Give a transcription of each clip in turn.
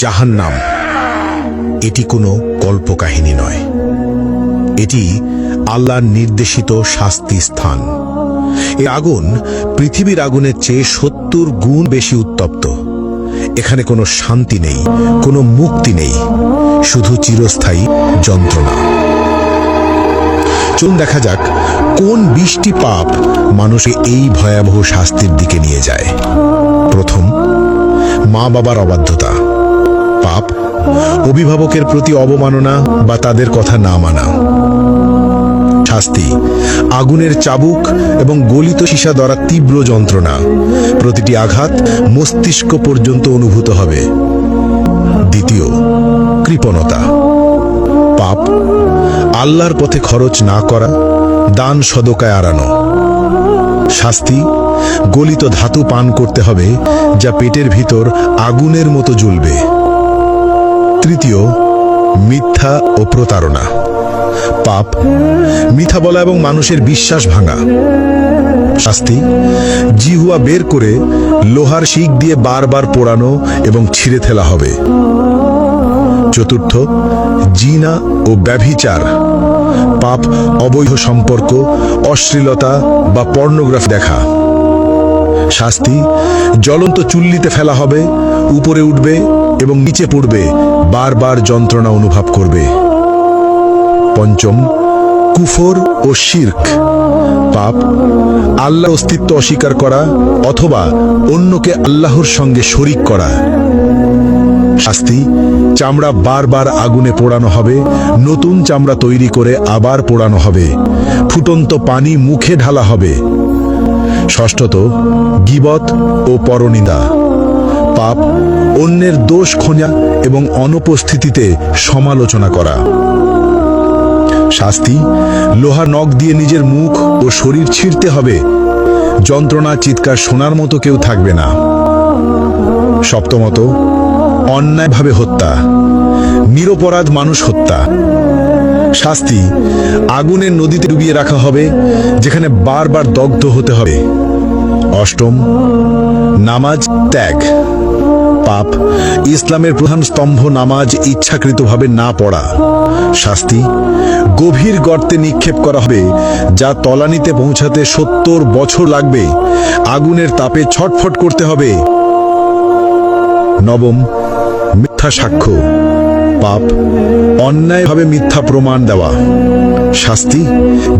জাহান্নাম এটি কোনো কল্পকাহিনী নয়, এটি আল্লাহর নির্দেশিত শাস্তি স্থান। এই আগুন পৃথিবীর আগুনের চেয়ে ৭০ গুণ বেশি উত্তপ্ত। এখানে কোনো শান্তি নেই, কোনো মুক্তি নেই, শুধু চিরস্থায়ী যন্ত্রণা। চলুন দেখা যাক কোন ২০টি পাপ মানুষকে এই ভয়াবহ শাস্তির দিকে নিয়ে যায়। প্রথম, মা বাবার অবাধ্যতা পাপ, অভিভাবকের প্রতি অবমাননা বা তাদের কথা না মানা। শাস্তি, আগুনের চাবুক এবং গলিত সীসা দ্বারা তীব্র যন্ত্রণা, প্রতিটি আঘাত মস্তিষ্ক পর্যন্ত অনুভূত হবে। দ্বিতীয়, কৃপণতা পাপ, আল্লাহর পথে খরচ না করা, দান সদকায় এড়ানো। শাস্তি, গলিত ধাতু পান করতে হবে যা পেটের ভিতর আগুনের মতো জ্বলবে। তৃতীয়, মিথ্যা ও প্রতারণা পাপ, মিথ্যা বলা এবং মানুষের বিশ্বাস ভাঙা। শাস্তি, জিহ্বা বের করে লোহার শিক দিয়ে বারবার পোড়ানো এবং ছিঁড়ে ফেলা হবে। চতুর্থ, জিনা ও ব্যভিচার পাপ, অবৈধ সম্পর্ক, অশ্লীলতা বা পর্নোগ্রাফি দেখা। শাস্তি, জ্বলন্ত চুল্লিতে ফেলা হবে, উপরে উঠবে এবং নিচে পড়বে, বারবার যন্ত্রণা অনুভব করবে। পঞ্চম, কুফর ও শিরক পাপ, আল্লাহর অস্তিত্ব অস্বীকার করা অথবা অন্যকে আল্লাহর সঙ্গে শরিক করা। শাস্তি, চামড়া বারবার আগুনে পোড়ানো হবে, নতুন চামড়া তৈরি করে আবার পোড়ানো হবে, ফুটন্ত পানি মুখে ঢালা হবে। ষষ্ঠত, গীবত ও পরনিন্দা পাপ, অন্যের দোষ খোঁজা এবং অনুপস্থিতিতে সমালোচনা করা। শাস্তি, লোহার নখ দিয়ে নিজের মুখ ও শরীর ছিঁড়তে হবে, যন্ত্রণা চিৎকার শোনার মতো কেউ থাকবে না। সপ্তমত, অন্যায়ভাবে হত্যা, নিরপরাধ মানুষ হত্যা। শাস্তি, আগুনের নদীতে ডুবিয়ে রাখা হবে, যেখানে বারবার দগ্ধ হতে হবে। অষ্টম, নামাজ ত্যাগ পাপ, ইসলামের প্রধান স্তম্ভ নামাজ ইচ্ছাকৃতভাবে না পড়া। শাস্তি, গভীর গর্তে নিক্ষেপ করা হবে, যা তলানিতে পৌঁছাতে ৭০ বছর লাগবে, আগুনের তাপে ছটফট করতে হবে। নবম, মিথ্যা সাক্ষ্য পাপ, অন্যায়ভাবে মিথ্যা প্রমাণ দেওয়া। শাস্তি,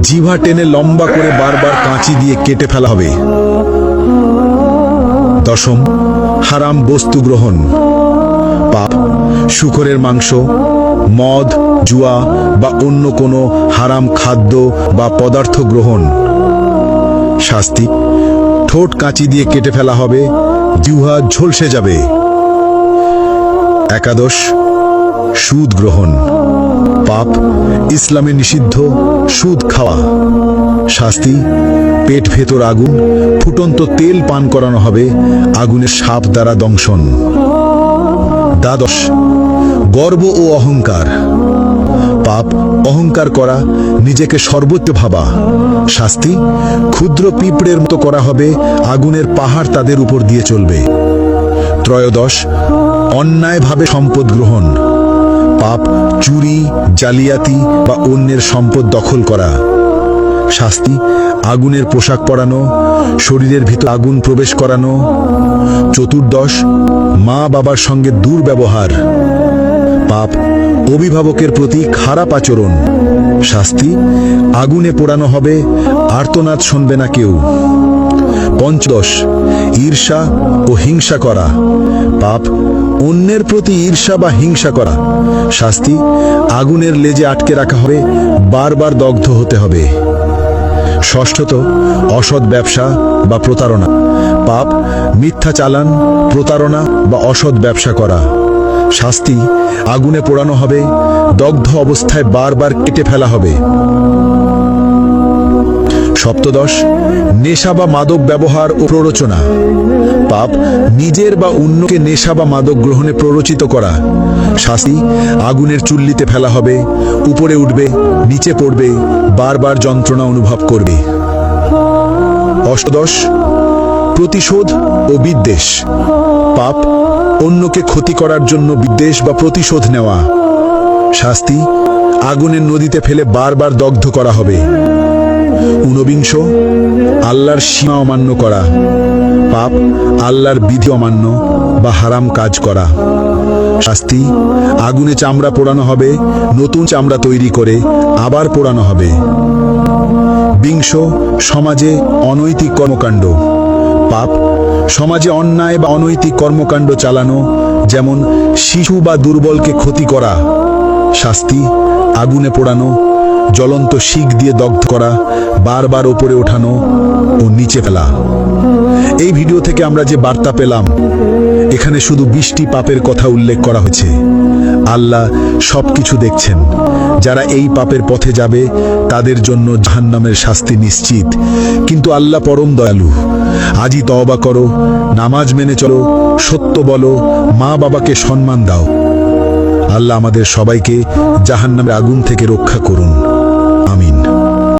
জিহ্বা টেনে লম্বা করে বারবার কাঁচি দিয়ে কেটে ফেলা হবে। দশম, হারাম বস্তু গ্রহণ পাপ, শূকরের মাংস, মদ, জুয়া বা অন্য কোনো হারাম খাদ্য বা পদার্থ গ্রহণ। শাস্তি, ঠোঁট কাঁচি দিয়ে কেটে ফেলা হবে, জিহ্বা ঝলসে যাবে। একাদশ, সুদ গ্রহণ পাপ, ইসলামে নিষিদ্ধ সুদ খাওয়া। শাস্তি, পেট ভেতর আগুন, ফুটন্ত তেল পান করানো হবে, আগুনের সাপ দ্বারা দংশন। দ্বাদশ, গর্ব ও অহংকার পাপ, অহংকার করা, নিজেকে সর্বোচ্চ ভাবা। শাস্তি, ক্ষুদ্র পিঁপড়ের মতো করা হবে, আগুনের পাহাড় তাদের উপর দিয়ে চলবে। ত্রয়োদশ, অন্যায়ভাবে সম্পদ গ্রহণ পাপ, চুরি, জালিয়াতি বা অন্যের সম্পদ দখল করা। শাস্তি, আগুনের পোশাক পরানো, শরীরের ভিতর আগুন প্রবেশ করানো। চতুর্দশ, মা বাবার সঙ্গে দুর্ব্যবহার পাপ, অভিভাবকের প্রতি খারাপ আচরণ। শাস্তি, আগুনে পোড়ানো হবে, আর্তনাদ শুনবে না কেউ। পঞ্চদশ, ঈর্ষা ও হিংসা করা পাপ, অন্যের প্রতি ঈর্ষা বা হিংসা করা। শাস্তি, আগুনের লেজে আটকে রাখা হবে, বারবার দগ্ধ হতে হবে। ষষ্ঠত, অসৎ ব্যবসা বা প্রতারণা পাপ, মিথ্যা চালান, প্রতারণা বা অসৎ ব্যবসা করা। শাস্তি, আগুনে পোড়ানো হবে, দগ্ধ অবস্থায় বারবার কেটে ফেলা হবে। সপ্তদশ, নেশা বা মাদক ব্যবহার ও প্ররোচনা পাপ, নিজের বা অন্যকে নেশা বা মাদক গ্রহণে প্ররোচিত করা। শাস্তি, আগুনের চুল্লিতে ফেলা হবে, উপরে উঠবে, নিচে পড়বে, বারবার যন্ত্রণা অনুভব করবে। অষ্টদশ, প্রতিশোধ ও বিদ্বেষ পাপ, অন্যকে ক্ষতি করার জন্য বিদ্বেষ বা প্রতিশোধ নেওয়া। শাস্তি, আগুনের নদীতে ফেলে বারবার দগ্ধ করা হবে। ঊনবিংশ, আল্লাহর সীমা অমান্য করা। পাপ, আল্লাহর বিধি অমান্য বা হারাম কাজ করা। শাস্তি, আগুনে চামড়া পোড়ানো হবে, নতুন চামড়া তৈরি করে আবার পোড়ানো হবে। বিংশ, সমাজে অনৈতিক কর্মকাণ্ড। পাপ, সমাজে অন্যায় বা অনৈতিক কর্মকাণ্ড চালানো, যেমন শিশু বা দুর্বলকে ক্ষতি করা। শাস্তি, আগুনে পোড়ানো, জ্বলন্ত শিক দিয়ে দগ্ধ করা, বারবার ওপরে ওঠানো ও নিচে ফেলা। এই ভিডিও থেকে আমরা যে বার্তা পেলাম, এখানে শুধু 20টি পাপের কথা উল্লেখ করা হয়েছে। আল্লাহ সবকিছু দেখছেন। যারা এই পাপের পথে যাবে তাদের জন্য জাহান্নামের শাস্তি নিশ্চিত। কিন্তু আল্লাহ পরম দয়ালু। আজই তওবা করো, নামাজ মেনে চলো, সত্য বলো, মা বাবাকে সম্মান দাও। আল্লাহ আমাদের সবাইকে জাহান্নামের আগুন থেকে রক্ষা করুন।